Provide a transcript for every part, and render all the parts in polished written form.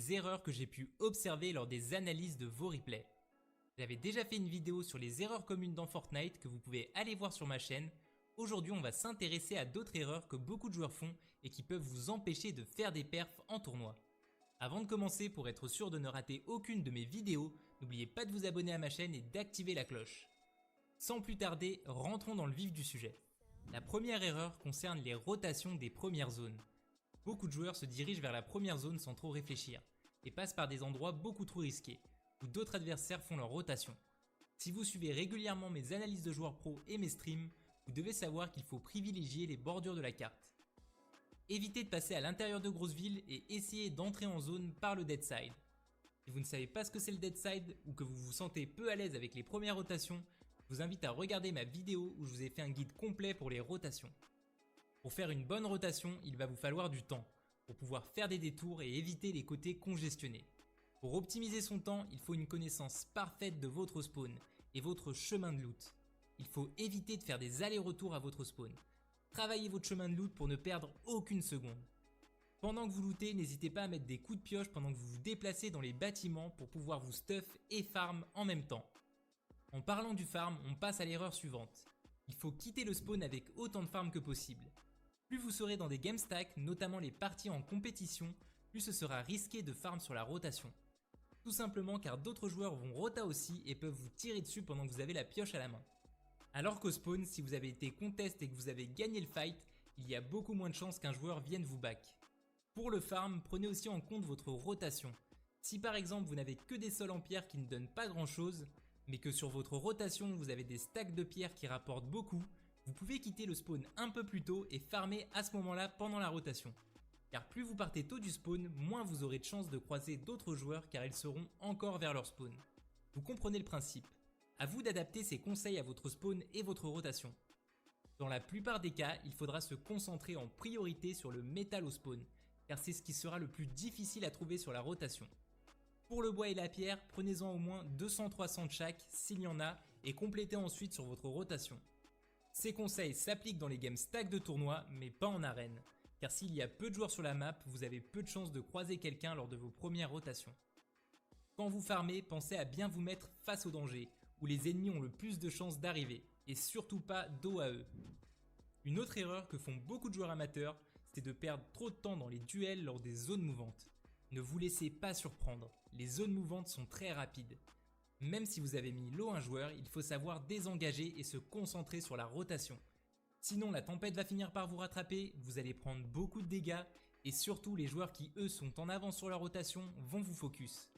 des erreurs que j'ai pu observer lors des analyses de vos replays. J'avais déjà fait une vidéo sur les erreurs communes dans Fortnite que vous pouvez aller voir sur ma chaîne. Aujourd'hui, on va s'intéresser à d'autres erreurs que beaucoup de joueurs font et qui peuvent vous empêcher de faire des perfs en tournoi. Avant de commencer, pour être sûr de ne rater aucune de mes vidéos, n'oubliez pas de vous abonner à ma chaîne et d'activer la cloche. Sans plus tarder, rentrons dans le vif du sujet. La première erreur concerne les rotations des premières zones. Beaucoup de joueurs se dirigent vers la première zone sans trop réfléchir et passent par des endroits beaucoup trop risqués, où d'autres adversaires font leur rotation. Si vous suivez régulièrement mes analyses de joueurs pro et mes streams, vous devez savoir qu'il faut privilégier les bordures de la carte. Évitez de passer à l'intérieur de grosses villes et essayez d'entrer en zone par le dead side. Si vous ne savez pas ce que c'est le dead side ou que vous vous sentez peu à l'aise avec les premières rotations, je vous invite à regarder ma vidéo où je vous ai fait un guide complet pour les rotations. Pour faire une bonne rotation, il va vous falloir du temps, pour pouvoir faire des détours et éviter les côtés congestionnés. Pour optimiser son temps, il faut une connaissance parfaite de votre spawn et votre chemin de loot. Il faut éviter de faire des allers-retours à votre spawn. Travaillez votre chemin de loot pour ne perdre aucune seconde. Pendant que vous lootez, n'hésitez pas à mettre des coups de pioche pendant que vous vous déplacez dans les bâtiments pour pouvoir vous stuff et farm en même temps. En parlant du farm, on passe à l'erreur suivante. Il faut quitter le spawn avec autant de farm que possible. Plus vous serez dans des game stacks, notamment les parties en compétition, plus ce sera risqué de farm sur la rotation. Tout simplement car d'autres joueurs vont rota aussi et peuvent vous tirer dessus pendant que vous avez la pioche à la main. Alors qu'au spawn, si vous avez été contest et que vous avez gagné le fight, il y a beaucoup moins de chances qu'un joueur vienne vous back. Pour le farm, prenez aussi en compte votre rotation. Si par exemple vous n'avez que des sols en pierre qui ne donnent pas grand chose, mais que sur votre rotation vous avez des stacks de pierres qui rapportent beaucoup, vous pouvez quitter le spawn un peu plus tôt et farmer à ce moment-là pendant la rotation. Car plus vous partez tôt du spawn, moins vous aurez de chances de croiser d'autres joueurs car ils seront encore vers leur spawn. Vous comprenez le principe. À vous d'adapter ces conseils à votre spawn et votre rotation. Dans la plupart des cas, il faudra se concentrer en priorité sur le métal au spawn, car c'est ce qui sera le plus difficile à trouver sur la rotation. Pour le bois et la pierre, prenez-en au moins 200-300 de chaque s'il y en a et complétez ensuite sur votre rotation. Ces conseils s'appliquent dans les games stack de tournoi, mais pas en arène, car s'il y a peu de joueurs sur la map, vous avez peu de chances de croiser quelqu'un lors de vos premières rotations. Quand vous farmez, pensez à bien vous mettre face au danger, où les ennemis ont le plus de chances d'arriver, et surtout pas dos à eux. Une autre erreur que font beaucoup de joueurs amateurs, c'est de perdre trop de temps dans les duels lors des zones mouvantes. Ne vous laissez pas surprendre, les zones mouvantes sont très rapides. Même si vous avez mis low un joueur, il faut savoir désengager et se concentrer sur la rotation. Sinon la tempête va finir par vous rattraper, vous allez prendre beaucoup de dégâts, et surtout les joueurs qui eux sont en avance sur la rotation vont vous focus.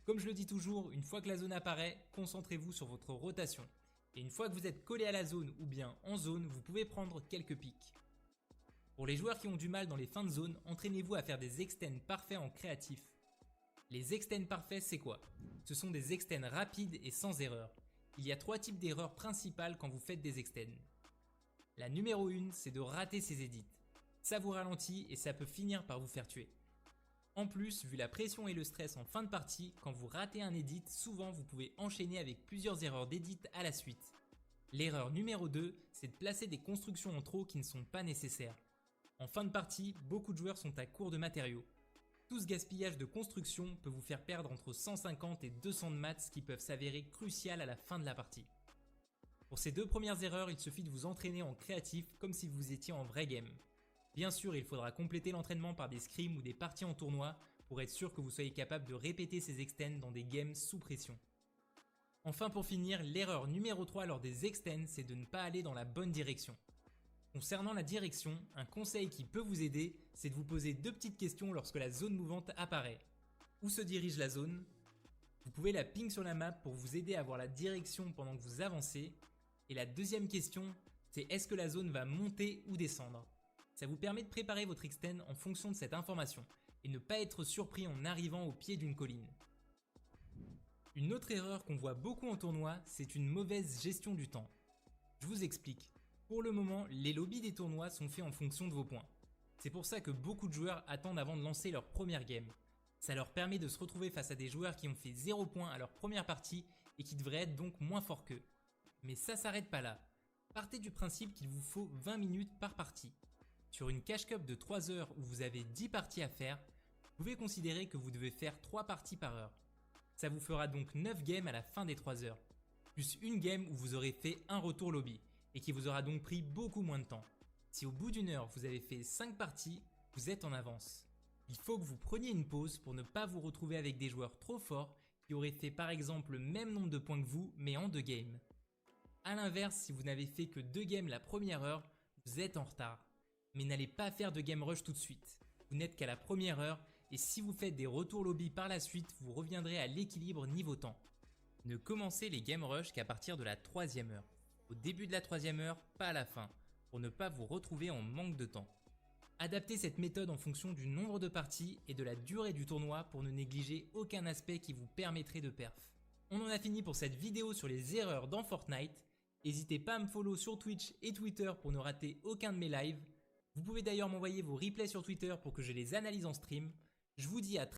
Comme je le dis toujours, une fois que la zone apparaît, concentrez-vous sur votre rotation. Et une fois que vous êtes collé à la zone ou bien en zone, vous pouvez prendre quelques pics. Pour les joueurs qui ont du mal dans les fins de zone, entraînez-vous à faire des extends parfaits en créatif. Les extends parfaits, c'est quoi? Ce sont des extends rapides et sans erreur. Il y a 3 types d'erreurs principales quand vous faites des extends. La numéro 1, c'est de rater ses edits. Ça vous ralentit et ça peut finir par vous faire tuer. En plus, vu la pression et le stress en fin de partie, quand vous ratez un edit, souvent vous pouvez enchaîner avec plusieurs erreurs d'edit à la suite. L'erreur numéro 2, c'est de placer des constructions en trop qui ne sont pas nécessaires. En fin de partie, beaucoup de joueurs sont à court de matériaux. Tout ce gaspillage de construction peut vous faire perdre entre 150 et 200 de mats qui peuvent s'avérer cruciales à la fin de la partie. Pour ces 2 premières erreurs, il suffit de vous entraîner en créatif comme si vous étiez en vrai game. Bien sûr, il faudra compléter l'entraînement par des scrims ou des parties en tournoi pour être sûr que vous soyez capable de répéter ces extends dans des games sous pression. Enfin pour finir, l'erreur numéro 3 lors des extends, c'est de ne pas aller dans la bonne direction. Concernant la direction, un conseil qui peut vous aider, c'est de vous poser 2 petites questions lorsque la zone mouvante apparaît. Où se dirige la zone? Vous pouvez la ping sur la map pour vous aider à voir la direction pendant que vous avancez. Et la deuxième question, c'est est-ce que la zone va monter ou descendre? Ça vous permet de préparer votre extend en fonction de cette information et ne pas être surpris en arrivant au pied d'une colline. Une autre erreur qu'on voit beaucoup en tournoi, c'est une mauvaise gestion du temps. Je vous explique. Pour le moment, les lobbies des tournois sont faits en fonction de vos points. C'est pour ça que beaucoup de joueurs attendent avant de lancer leur première game. Ça leur permet de se retrouver face à des joueurs qui ont fait 0 points à leur première partie et qui devraient être donc moins forts qu'eux. Mais ça s'arrête pas là. Partez du principe qu'il vous faut 20 minutes par partie. Sur une cash cup de 3 heures où vous avez 10 parties à faire, vous pouvez considérer que vous devez faire 3 parties par heure. Ça vous fera donc 9 games à la fin des 3 heures, plus une game où vous aurez fait un retour lobby, et qui vous aura donc pris beaucoup moins de temps. Si au bout d'une heure vous avez fait 5 parties, vous êtes en avance. Il faut que vous preniez une pause pour ne pas vous retrouver avec des joueurs trop forts qui auraient fait par exemple le même nombre de points que vous mais en 2 games. A l'inverse, si vous n'avez fait que 2 games la première heure, vous êtes en retard. Mais n'allez pas faire de game rush tout de suite. Vous n'êtes qu'à la première heure et si vous faites des retours lobby par la suite, vous reviendrez à l'équilibre niveau temps. Ne commencez les game rush qu'à partir de la 3e heure. Au début de la 3e heure, pas à la fin, pour ne pas vous retrouver en manque de temps. Adaptez cette méthode en fonction du nombre de parties et de la durée du tournoi pour ne négliger aucun aspect qui vous permettrait de perf. On en a fini pour cette vidéo sur les erreurs dans Fortnite. N'hésitez pas à me follow sur Twitch et Twitter pour ne rater aucun de mes lives. Vous pouvez d'ailleurs m'envoyer vos replays sur Twitter pour que je les analyse en stream. Je vous dis à très